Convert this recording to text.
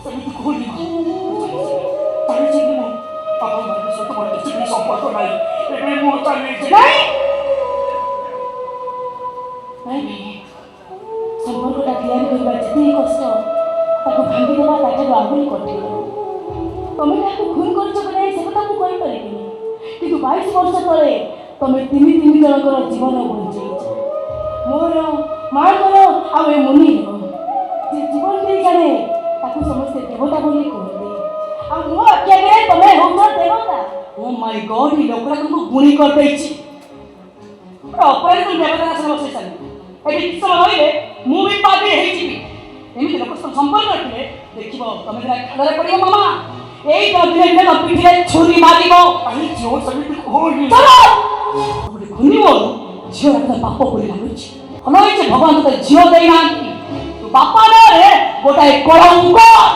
ସେମିତି କୁହନି ମା। ଚାଲିଛି କି ମୁଁ ଆପଣମାନଙ୍କ ସହିତ ମୋର କିଛି ବି ସମ୍ପର୍କ ନାହିଁ। ଏବେ ମୁଁ ଚାଲିଛି। ନାଇଁ ନାଇଁ ସମ୍ପର୍କଟା ତିଆରି କରିବା ଯେତିକି କଷ୍ଟ ତାକୁ ଭାଙ୍ଗିଦେବା ତାଠାରୁ ଆହୁରି କଠିନ। ତମେ ତାକୁ ଖୁନ କରିଛ କି ନାହିଁ ସେ କଥା ମୁଁ କହିପାରିବିନି, କିନ୍ତୁ 22 ବର୍ଷ ତଳେ ତମେ ତିନି ଜଣଙ୍କର ଜୀବନ ବଞ୍ଚେଇଛ। ମୋର ମାଙ୍କର ଆଉ ଏ ମୁନିର ଯେ ଜୀବନ ଦେଇ ଜାଣେ ତାକୁ ସମସ୍ତେ ଦେବତା ବୋଲି କୁହନ୍ତି, ଆଉ ମୋ ଆଖି ଆଗରେ ତମେ ହେଉଛ ଦେବତା। ଓ ମାଇ ଗଡ୍, ଏ ଲୋକଟା ତୁମକୁ ଗୁଣି କରିଦେଇଛି। ଅପରାଧୀ ତୁମ ଦେବତା ଆସନ ବସେଇ ସାରିଲି। ଏଠି କିଛି ସମୟ ରହିଲେ ମୁଁ ବି ପାପୀ ହେଇଯିବି। ଏମିତି ଲୋକ ସହିତ ସମ୍ପର୍କ ରଖିଲେ ଦେଖିବ ତମେ ଦିନ ଖାଦାରେ ପଡ଼ିବ ମାମା। ଏଇ ଦିନେ ଦିନେ ତମ ପିଠିରେ ଛୁରୀ ମାରିବ। କାହିଁ ଝିଅ ସେମିତି କୁହନି। ଗୋଟେ ଘୁନିବ ଝିଅ একটা ପାପ କରି ଲାଗୁଛି। ଭଲ ହେଇଛି ଭଗବାନ ତତେ ଝିଅ ଦେଇନାହାନ୍ତି। ତୁ ବାପା ନାଁରେ ଗୋଟାଏ କଳଙ୍କ।